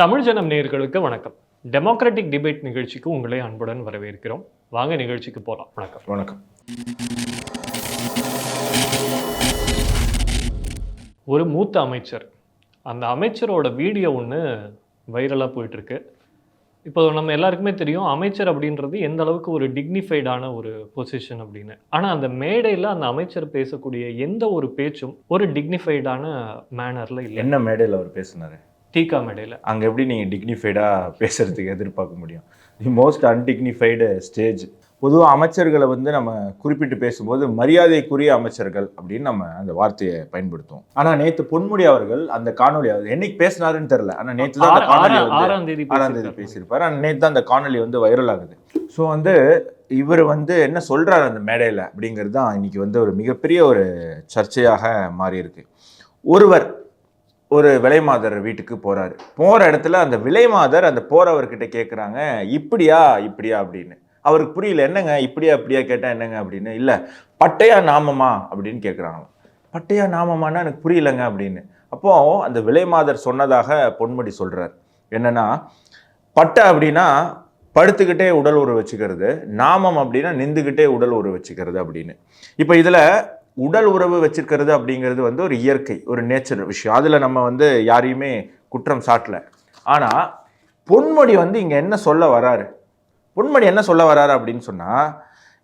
தமிழ் ஜனம் நேயர்களுக்கு வணக்கம். டெமோக்ராட்டிக் டிபேட் நிகழ்ச்சிக்கு உங்களை அன்புடன் வரவேற்கிறோம். வாங்க நிகழ்ச்சிக்கு போகலாம். வணக்கம். வணக்கம். ஒரு மூத்த அமைச்சர், அந்த அமைச்சரோட வீடியோ ஒன்று வைரலாக போயிட்டுருக்கு. இப்போ நம்ம எல்லாருக்குமே தெரியும் அமைச்சர் அப்படின்றது எந்த அளவுக்கு ஒரு டிக்னிஃபைடான ஒரு பொசிஷன் அப்படின்னு. ஆனால் அந்த மேடையில் அந்த அமைச்சர் பேசக்கூடிய எந்த ஒரு பேச்சும் ஒரு டிக்னிஃபைடான மேனரில் இல்லை. என்ன மேடையில் அவர் பேசினாரு? டீகா மேடையில். அங்கே எப்படி நீங்கள் டிக்னிஃபைடாக பேசுறதுக்கு எதிர்பார்க்க முடியும்? The most undignified stage. பொதுவாக அமைச்சர்களை நம்ம குறிப்பிட்டு பேசும்போது மரியாதைக்குரிய அமைச்சர்கள் அப்படின்னு நம்ம அந்த வார்த்தையை பயன்படுத்துவோம். ஆனால் நேற்று பொன்முடி அவர்கள் அந்த காணொலி என்னைக்கு பேசினாருன்னு தெரியல. ஆனால் நேற்று தான் அந்த காணொலி 6ஆம் தேதி பேசியிருப்பாரு. ஆனால் நேற்று தான் அந்த காணொலி வைரல் ஆகுது. ஸோ இவர் என்ன சொல்றாரு அந்த மேடையில் அப்படிங்கிறது தான் இன்னைக்கு ஒரு மிகப்பெரிய ஒரு சர்ச்சையாக மாறி இருக்கு. ஒரு விலைமாதர் வீட்டுக்கு போறாரு. போற இடத்துல அந்த விலைமாதர் அந்த போறவர்கிட்ட கேட்குறாங்க, இப்படியா அப்படின்னு. அவருக்கு புரியல, என்னங்க இப்படியா கேட்டா என்னங்க அப்படின்னு. இல்லை, பட்டையா நாமமா அப்படின்னு கேட்குறாங்க. பட்டையா நாமமானா எனக்கு புரியலங்க அப்படின்னு. அப்போ அந்த விலைமாதர் சொன்னதாக பொன்முடி சொல்றார். என்னன்னா, பட்டை அப்படின்னா படுத்துக்கிட்டே உடல் உறவு வச்சுக்கிறது, நாமம் அப்படின்னா நின்றுக்கிட்டே உடல் உறவு வச்சுக்கிறது அப்படின்னு. இப்போ இதுல உடல் உறவு வச்சிருக்கிறது அப்படிங்கிறது ஒரு இயற்கை, ஒரு நேச்சர் விஷயம். அதில் நம்ம யாரையுமே குற்றம் சாட்டல. ஆனால் பொன்முடி இங்கே என்ன சொல்ல வராரு? பொன்முடி என்ன சொல்ல வராரு அப்படின்னு சொன்னால்,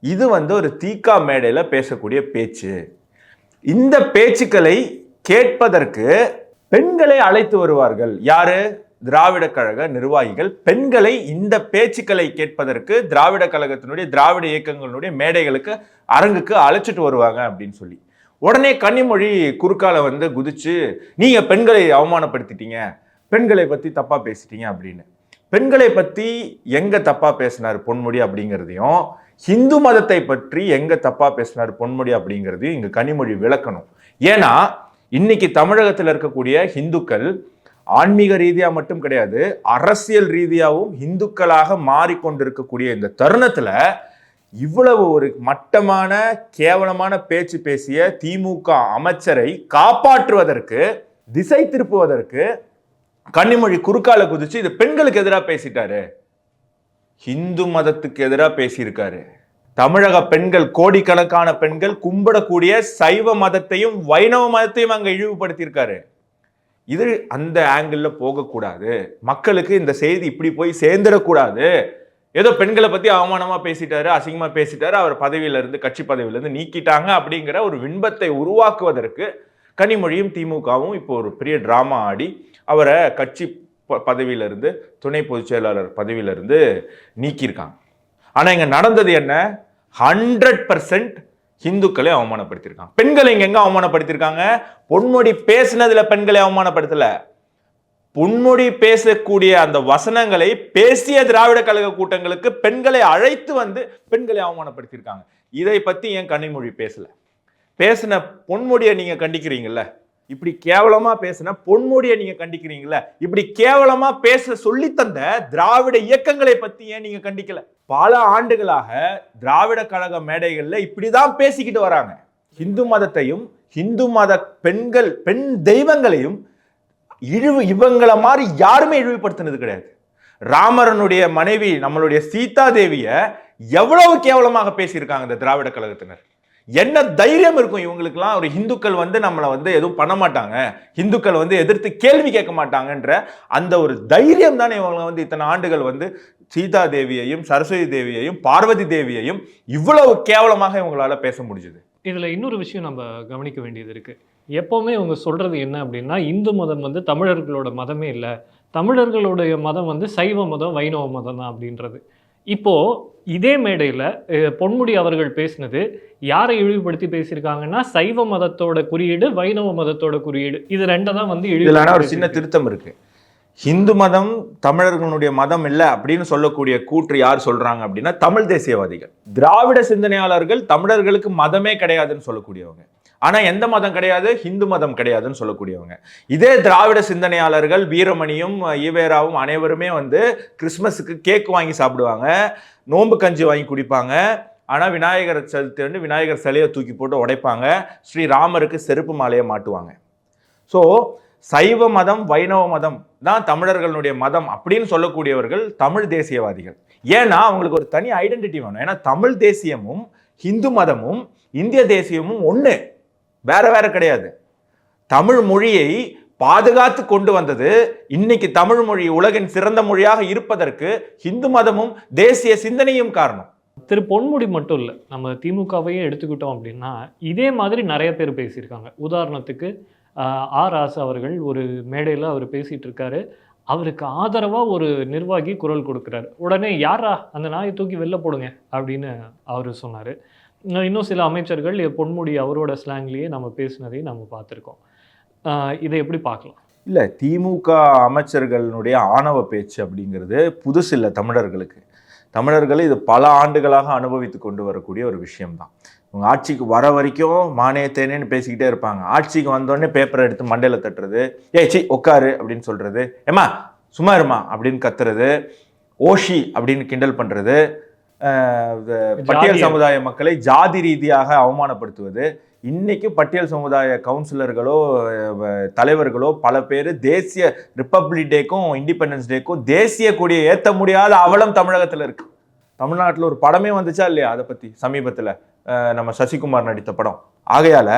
இது ஒரு தீகா மேடையில் பேசக்கூடிய பேச்சு. இந்த பேச்சுக்களை கேட்பதற்கு பெண்களை அழைத்து வருவார்கள். யாரு? திராவிட கழக நிர்வாகிகள் பெண்களை இந்த பேச்சுக்களை கேட்பதற்கு திராவிட கழகத்தினுடைய திராவிட இயக்கங்களுடைய மேடைகளுக்கு அரங்குக்கு அழைச்சிட்டு வருவாங்க அப்படின்னு சொல்லி உடனே கன்னிமொழி குறுக்கால குதிச்சு, நீங்க பெண்களை அவமானப்படுத்திட்டீங்க, பெண்களை பத்தி தப்பா பேசிட்டீங்க அப்படின்னு. பெண்களை பத்தி எங்க தப்பா பேசினார் பொன்முடி அப்படிங்கிறதையும், ஹிந்து மதத்தை பற்றி எங்க தப்பா பேசினார் பொன்முடி அப்படிங்கிறதையும் இங்க கன்னிமொழி விளக்கணும். ஏன்னா இன்னைக்கு தமிழகத்தில் இருக்கக்கூடிய ஹிந்துக்கள் ஆன்மீக ரீதியா மட்டும் கிடையாது, அரசியல் ரீதியாகவும் இந்துக்களாக மாறிக்கொண்டிருக்கக்கூடிய இந்த தருணத்துல இவ்வளவு ஒரு மட்டமான கேவலமான பேச்சு பேசிய திமுக அமைச்சரை காப்பாற்றுவதற்கு, திசை திருப்புவதற்கு கன்னிமொழி குறுக்கால குதிச்சு இது பெண்களுக்கு எதிராக பேசிட்டாரு, ஹிந்து மதத்துக்கு எதிராக பேசியிருக்காரு. தமிழக பெண்கள், கோடிக்கணக்கான பெண்கள் கும்பிடக்கூடிய சைவ மதத்தையும் வைணவ மதத்தையும் அங்க இழிவுபடுத்தியிருக்காரு. இது அந்த ஆங்கிள் போகக்கூடாது. மக்களுக்கு இந்த செய்தி இப்படி போய் சேர்ந்துடக்கூடாது. ஏதோ பெண்களை பத்தி அவமானமா பேசிட்டாரு, அசிங்கமா பேசிட்டாரு, அவர் பதவியிலிருந்து, கட்சி பதவியிலிருந்து நீக்கிட்டாங்க அப்படிங்கிற ஒரு பிம்பத்தை உருவாக்குவதற்கு கனிமொழியும் திமுகவும் இப்போ ஒரு பெரிய டிராமா ஆடி அவரை கட்சி பதவியிலிருந்து, துணை பொதுச் செயலாளர் பதவியிலிருந்து நீக்கியிருக்காங்க. ஆனா இங்க நடந்தது என்ன? 100% ஹிந்துக்களை அவமானப்படுத்திருக்காங்க. பெண்களை இங்க எங்க அவமானப்படுத்திருக்காங்க? பொன்முடி பேசினதுல பெண்களை அவமானப்படுத்தல. பொன்முடி பேசக்கூடிய அந்த வசனங்களை பேசிய திராவிட கழக கூட்டங்களுக்கு பெண்களை அழைத்து பெண்களை அவமானப்படுத்திருக்காங்க. இதை பத்தி ஏன் கன்னிமொழி பேசல? பேசின பொன்முடியை நீங்க கண்டிக்கிறீங்கல்ல, இப்படி கேவலமா பேசின பொன்முடியை நீங்க கண்டிக்கிறீங்கல்ல, இப்படி கேவலமா பேச சொல்லி தந்த திராவிட இயக்கங்களை பத்தி ஏன் நீங்க கண்டிக்கல? பல ஆண்டுகளாக திராவிட கழக மேடைகள்ல இப்படிதான் பேசிக்கிட்டு வராங்க. இந்து மதத்தையும் இந்து மத பெண்கள், பெண் தெய்வங்களையும் இவங்களை மாதிரி யாருமே இழிவுபடுத்தினது கிடையாது. ராமரனுடைய மனைவி நம்மளுடைய சீதா தேவிய எவ்வளவு கேவலமாக பேசியிருக்காங்க இந்த திராவிட கழகத்தினர். என்ன தைரியம் இருக்கும் இவங்களுக்குலாம்? ஒரு இந்துக்கள் நம்மளை எதுவும் பண்ண மாட்டாங்க, இந்துக்கள் எதிர்த்து கேள்வி கேட்க மாட்டாங்கன்ற அந்த ஒரு தைரியம் தானே இவங்களை இத்தனை ஆண்டுகள் சீதா தேவியையும், சரஸ்வதி தேவியையும், பார்வதி தேவியையும் இவ்வளவு கேவலமாக இவங்களால பேச முடிஞ்சது. இதுல இன்னொரு விஷயம் நம்ம கவனிக்க வேண்டியது இருக்கு. எப்பவுமே இவங்க சொல்றது என்ன அப்படின்னா, இந்து மதம் தமிழர்களோட மதமே இல்லை, தமிழர்களுடைய மதம் சைவ மதம், வைணவ மதம் தான் அப்படின்றது. இப்போ இதே மேடையில் பொன்முடி அவர்கள் பேசினது யாரை இழிவுபடுத்தி பேசியிருக்காங்கன்னா, சைவ மதத்தோட குறியீடு, வைணவ மதத்தோட குறியீடு, இது ரெண்டை தான் ஒரு சின்ன திருத்தம் இருக்கு. ஹிந்து மதம் தமிழர்களுடைய மதம் இல்லை அப்படின்னு சொல்லக்கூடிய கூற்று யார் சொல்றாங்க அப்படின்னா, தமிழ் தேசியவாதிகள், திராவிட சிந்தனையாளர்கள் தமிழர்களுக்கு மதமே கிடையாதுன்னு சொல்லக்கூடியவங்க. ஆனா எந்த மதம் கிடையாது? ஹிந்து மதம் கிடையாதுன்னு சொல்லக்கூடியவங்க. இதே திராவிட சிந்தனையாளர்கள் வீரமணியும் ஈவேராவும் அனைவருமே கிறிஸ்மஸுக்கு கேக் வாங்கி சாப்பிடுவாங்க, நோன்பு கஞ்சி வாங்கி குடிப்பாங்க. ஆனால் விநாயகர் சதுர்த்தி விநாயகர் சிலையை தூக்கி போட்டு உடைப்பாங்க, ஸ்ரீராமருக்கு செருப்பு மாலையை மாட்டுவாங்க. ஸோ சைவ மதம் வைணவ மதம் தான் தமிழர்களுடைய மதம் அப்படின்னு சொல்லக்கூடியவர்கள் தமிழ் தேசியவாதிகள். ஏன்னா அவங்களுக்கு ஒரு தனி ஐடென்டிட்டி வேணும். ஏன்னா தமிழ் தேசியமும் ஹிந்து மதமும் இந்திய தேசியமும் ஒன்று, வேற வேற கிடையாது. தமிழ் மொழியை பாதுகாத்து கொண்டு வந்தது, இன்னைக்கு தமிழ் மொழி உலகின் சிறந்த மொழியாக இருப்பதற்கு ஹிந்து மதமும் தேசிய சிந்தனையும் காரணம். திரு பொன்முடி மட்டும் இல்லை, நம்ம திமுகவையே எடுத்துக்கிட்டோம் அப்படின்னா இதே மாதிரி நிறைய பேர் பேசியிருக்காங்க. உதாரணத்துக்கு ராசா அவர்கள் ஒரு மேடையில் அவர் பேசிகிட்டு இருக்காரு, அவருக்கு ஆதரவாக ஒரு நிர்வாகி குரல் கொடுக்குறாரு, உடனே யாரா அந்த நாயை தூக்கி வெளில போடுங்க அப்படின்னு அவர் சொன்னார். இன்னும் சில அமைச்சர்கள் பொன்முடி அவரோட ஸ்லாங்லேயே நம்ம பேசினதையும் நம்ம பார்த்துருக்கோம். இதை எப்படி பார்க்கலாம்? இல்லை, திமுக அமைச்சர்களுடைய ஆணவ பேச்சு அப்படிங்கிறது புதுசு இல்லை தமிழர்களுக்கு. தமிழர்கள் இது பல ஆண்டுகளாக அனுபவித்து கொண்டு வரக்கூடிய ஒரு விஷயம்தான். இவங்க ஆட்சிக்கு வர வரைக்கும் மானே தேனேன்னு பேசிக்கிட்டே இருப்பாங்க. ஆட்சிக்கு வந்தோடனே பேப்பரை எடுத்து மண்டையில் தட்டுறது, சி உட்காரு அப்படின்னு சொல்றது, ஏமா சும்மா இருமா அப்படின்னு கத்துறது, ஓஷி அப்படின்னு கிண்டல் பண்றது, பட்டியல் சமுதாய மக்களை ஜாதி ரீதியாக அவமானப்படுத்துவது. இன்னைக்கு பட்டியல் சமுதாய கவுன்சிலர்களோ தலைவர்களோ பல பேர் தேசிய ரிப்பப்ளிக் டேக்கும் இண்டிபெண்டன்ஸ் டேக்கும் தேசிய கொடியை ஏற்ற முடியாத அவலம் தமிழகத்தில் இருக்கு. தமிழ்நாட்டில் ஒரு படமே வந்துச்சா இல்லையா அதை பத்தி சமீபத்தில், நம்ம சசிகுமார் நடித்த படம். ஆகையால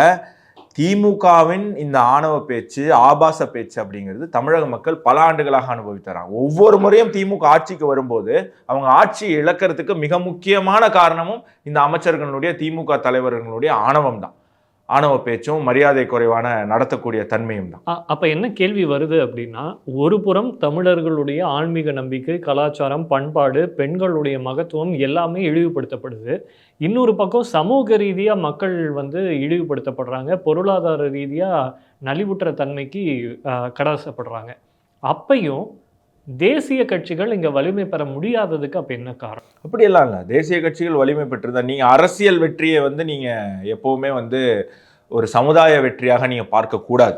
திமுகவின் இந்த ஆணவ பேச்சு, ஆபாச பேச்சு அப்படிங்கிறது தமிழக மக்கள் பல ஆண்டுகளாக அனுபவித்தராங்க. ஒவ்வொரு முறையும் திமுக ஆட்சிக்கு வரும்போது அவங்க ஆட்சியை இழக்கிறதுக்கு மிக முக்கியமான காரணமும் இந்த அமைச்சர்களுடைய திமுக தலைவர்களுடைய ஆணவம் தான். ஆணவ பேச்சும் மரியாதை குறைவான நடத்தக்கூடிய தன்மையும் தான். அப்ப என்ன கேள்வி வருது அப்படின்னா, ஒரு புறம் தமிழர்களுடைய ஆன்மீக நம்பிக்கை, கலாச்சாரம், பண்பாடு, பெண்களுடைய மகத்துவம் எல்லாமே இழிவுபடுத்தப்படுது. இன்னொரு பக்கம் சமூக ரீதியா மக்கள் இழிவுபடுத்தப்படுறாங்க, பொருளாதார ரீதியா நலிவுற்ற தன்மைக்கு கடாசப்படுறாங்க. அப்பையும் தேசிய கட்சிகள் இங்க வலிமை பெற முடியாததுக்கு அப்ப என்ன காரணம்? அப்படியெல்லாம் இல்லை, தேசிய கட்சிகள் வலிமை பெற்றிருந்தா நீங்க அரசியல் வெற்றியை நீங்க எப்பவுமே ஒரு சமுதாய வெற்றியாக நீங்க பார்க்க கூடாது.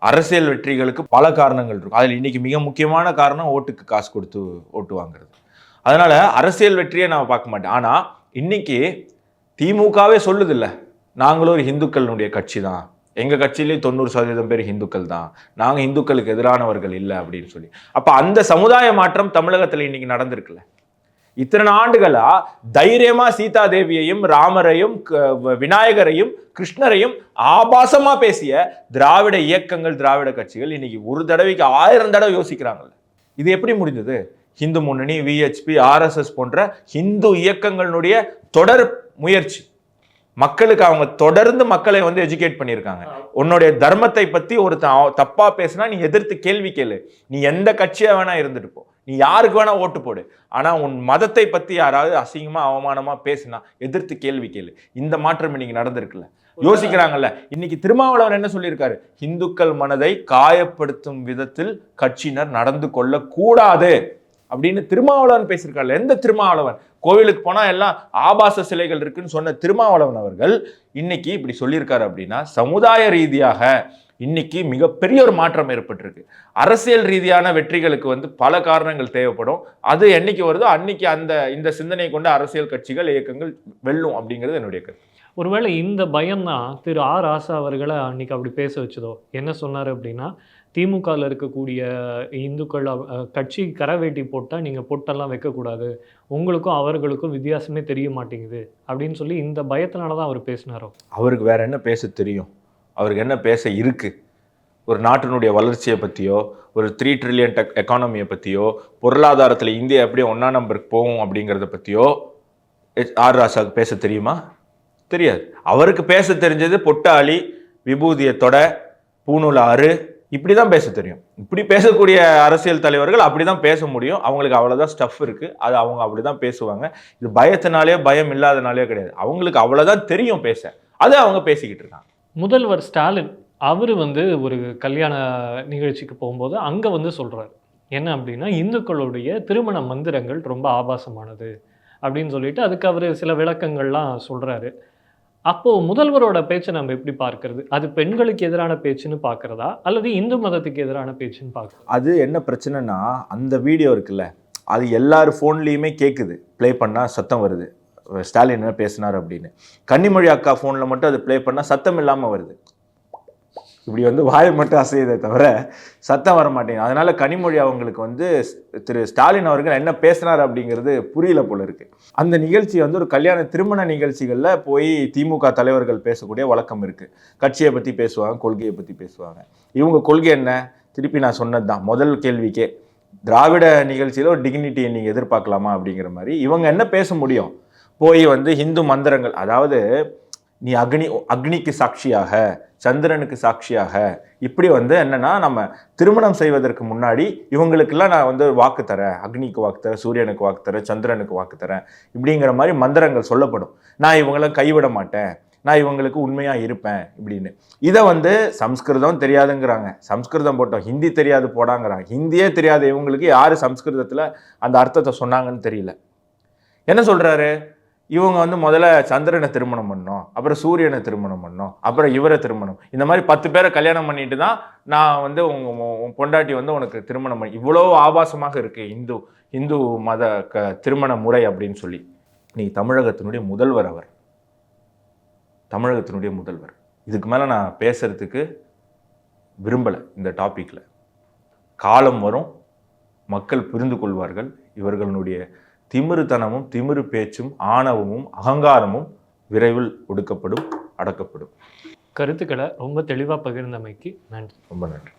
அரசியல் வெற்றிகளுக்கு பல காரணங்கள் இருக்கும். அதில் இன்னைக்கு மிக முக்கியமான காரணம் ஓட்டுக்கு காசு கொடுத்து ஓட்டு வாங்குறது. அதனால அரசியல் வெற்றியை நான் பார்க்க மாட்டேன். ஆனா இன்னைக்கு திமுகவே சொல்லுது இல்ல, நாங்களும் ஒரு இந்துக்களுடைய கட்சி தான், எங்கள் கட்சியிலே 90% பேர் இந்துக்கள் தான், நாங்கள் இந்துக்களுக்கு எதிரானவர்கள் இல்லை அப்படின்னு சொல்லி. அப்போ அந்த சமுதாய மாற்றம் தமிழகத்தில் இன்னைக்கு நடந்திருக்குல்ல. இத்தனை ஆண்டுகளா தைரியமா சீதா தேவியையும் ராமரையும் விநாயகரையும் கிருஷ்ணரையும் ஆபாசமா பேசிய திராவிட இயக்கங்கள், திராவிட கட்சிகள் இன்னைக்கு ஒரு தடவைக்கு 1000 தடவை யோசிக்கிறாங்கல்ல. இது எப்படி முடிந்தது? ஹிந்து முன்னணி, விஹெச்பி, ஆர்எஸ்எஸ் போன்ற ஹிந்து இயக்கங்களுடைய தொடர் முயற்சி. மக்களுக்கு அவங்க தொடர்ந்து மக்களை எஜுகேட் பண்ணியிருக்காங்க. உன்னுடைய தர்மத்தை பத்தி ஒரு தப்பா பேசினா நீ எதிர்த்து கேள்வி கேளு, நீ எந்த கட்சியா வேணா இருந்துட்டு போ, நீ யாருக்கு வேணா ஓட்டு போடு, ஆனா உன் மதத்தை பத்தி யாராவது அசிங்கமா அவமானமா பேசினா எதிர்த்து கேள்வி கேளு. இந்த மாற்றம் இன்னைக்கு நடந்திருக்குல்ல, யோசிக்கிறாங்கல்ல. இன்னைக்கு திருமாவளவன் என்ன சொல்லியிருக்காரு? இந்துக்கள் மனதை காயப்படுத்தும் விதத்தில் கட்சியினர் நடந்து கொள்ள கூடாது அப்படின்னு திருமாவளவன் பேசியிருக்காரு. எந்த திருமாவளவன்? கோவிலுக்கு போனா எல்லாம் ஆபாச சிலைகள் இருக்குன்னு சொன்ன திருமாவளவன் அவர்கள் இன்னைக்கு இப்படி சொல்லியிருக்காரு அப்படின்னா சமுதாய ரீதியாக இன்னைக்கு மிகப்பெரிய ஒரு மாற்றம் ஏற்பட்டிருக்கு. அரசியல் ரீதியான வெற்றிகளுக்கு பல காரணங்கள் தேவைப்படும். அது என்னைக்கு வருதோ அன்னைக்கு இந்த சிந்தனையை கொண்டு அரசியல் கட்சிகள், இயக்கங்கள் வெல்லும் அப்படிங்கிறது என்னுடைய கருத்து. ஒருவேளை இந்த பயம்தான் திரு ராசா அவர்களை அன்னைக்கு அப்படி பேச வச்சதோ? என்ன சொன்னார் அப்படின்னா, திமுகவில் இருக்கக்கூடிய இந்துக்கள் கட்சி கரவேட்டி போட்டால் நீங்கள் பொட்டெல்லாம் வைக்கக்கூடாது, உங்களுக்கும் அவர்களுக்கும் வித்தியாசமே தெரிய மாட்டேங்குது அப்படின்னு சொல்லி இந்த பயத்தினால தான் அவர் பேசினாரோ? அவருக்கு வேற என்ன பேச தெரியும்? அவருக்கு என்ன பேச இருக்கு? ஒரு நாட்டினுடைய வளர்ச்சியை பற்றியோ, ஒரு 3 ட்ரில்லியன் எக்கானமியை பற்றியோ, பொருளாதாரத்தில் இந்தியா எப்படி 1ஆம் நம்பருக்கு போகும் அப்படிங்கிறத பற்றியோ ராசாவுக்கு பேச தெரியுமா? தெரியாது. அவருக்கு பேச தெரிஞ்சது பொட்டாளி, விபூதியை தொட, பூநூல் ஆறு, இப்படி தான் பேச தெரியும். இப்படி பேசக்கூடிய அரசியல் தலைவர்கள் அப்படி தான் பேச முடியும். அவங்களுக்கு அவ்வளோதான் ஸ்டஃப் இருக்குது, அது அவங்க அப்படி தான் பேசுவாங்க. இது பயத்தினாலே, பயம் இல்லாதனாலே கிடையாது, அவங்களுக்கு அவ்வளோதான் தெரியும் பேச, அது அவங்க பேசிக்கிட்டு இருக்காங்க. முதல்வர் ஸ்டாலின் அவர் ஒரு கல்யாண நிகழ்ச்சிக்கு போகும்போது அங்கே சொல்கிறார் என்ன அப்படின்னா, இந்துக்களுடைய திருமண மந்திரங்கள் ரொம்ப ஆபாசமானது அப்படின்னு சொல்லிட்டு அதுக்கு அவர் சில விளக்கங்கள்லாம் சொல்கிறாரு. அப்போது முதல்வரோட பேச்சை நம்ம எப்படி பார்க்கறது? அது பெண்களுக்கு எதிரான பேச்சுன்னு பார்க்குறதா அல்லது இந்து மதத்துக்கு எதிரான பேச்சுன்னு பார்க்குறதா? அது என்ன பிரச்சனைனா, அந்த வீடியோ இருக்குல்ல, அது எல்லார் ஃபோன்லேயுமே கேட்குது, ப்ளே பண்ணால் சத்தம் வருது, ஸ்டாலின் என்ன பேசினார் அப்படின்னு. கன்னிமொழி அக்கா ஃபோனில் மட்டும் அது ப்ளே பண்ணால் சத்தம் இல்லாமல் வருது. இப்படி வந்து வாயை மட்டும் அசையதை தவிர சத்தம் வர மாட்டேங்குது. அதனால கனிமொழி அவங்களுக்கு வந்து திரு ஸ்டாலின் அவர்கள் என்ன பேசினார் அப்படிங்கிறது புரியல போல இருக்கு. அந்த நிகழ்ச்சி வந்து ஒரு கல்யாண திருமண நிகழ்ச்சிகளில் போய் திமுக தலைவர்கள் பேசக்கூடிய வழக்கம் இருக்கு. கட்சியை பற்றி பேசுவாங்க, கொள்கையை பற்றி பேசுவாங்க. இவங்க கொள்கை என்ன? திருப்பி நான் சொன்னது தான் முதல் கேள்விக்கே, திராவிட நிகழ்ச்சியில் ஒரு டிக்னிட்டியை நீங்கள் எதிர்பார்க்கலாமா அப்படிங்கிற மாதிரி. இவங்க என்ன பேச முடியும்? போய் வந்து இந்து மந்திரங்கள், அதாவது நீ அக்னிக்கு சாட்சியாக, சந்திரனுக்கு சாட்சியாக, இப்படி வந்து என்னன்னா நம்ம திருமணம் செய்வதற்கு முன்னாடி இவங்களுக்கெல்லாம் நான் வந்து வாக்கு தரேன், அக்னிக்கு வாக்கு தரேன், சூரியனுக்கு வாக்கு தரேன், சந்திரனுக்கு வாக்கு தரேன், இப்படிங்கிற மாதிரி மந்திரங்கள் சொல்லப்படும். நான் இவங்கள கைவிட மாட்டேன், நான் இவங்களுக்கு உண்மையா இருப்பேன் இப்படின்னு. இதை வந்து சம்ஸ்கிருதம் தெரியாதுங்கிறாங்க, சம்ஸ்கிருதம் போட்டோம், ஹிந்தி தெரியாது போடாங்கிறாங்க. ஹிந்தியே தெரியாத இவங்களுக்கு யாரு சம்ஸ்கிருதத்துல அந்த அர்த்தத்தை சொன்னாங்கன்னு தெரியல. என்ன சொல்றாரு? இவங்க வந்து முதல்ல சந்திரனை திருமணம் பண்ணோம், அப்புறம் சூரியனை திருமணம் பண்ணோம், அப்புறம் இவரை திருமணம், இந்த மாதிரி 10 பேரை கல்யாணம் பண்ணிட்டு தான் நான் வந்து உங்க பொண்டாட்டி வந்து உனக்கு திருமணம் பண்ணி, இவ்வளோ ஆபாசமாக இருக்கு இந்து மத திருமண முறை அப்படின்னு சொல்லி. நீ தமிழகத்தினுடைய முதல்வர், அவர் தமிழகத்தினுடைய முதல்வர். இதுக்கு மேலே நான் பேசுறதுக்கு விரும்பலை இந்த டாப்பிக்கில். காலம் வரும், மக்கள் புரிந்து கொள்வார்கள். இவர்களுடைய திமிருத்தனமும் திமிரு பேச்சும் ஆணவமும் அகங்காரமும் விரைவில் ஒடுக்கப்படும், அடக்கப்படும். கருத்துக்களை ரொம்ப தெளிவாக பகிர்ந்தமைக்கு நன்றி. ரொம்ப நன்றி.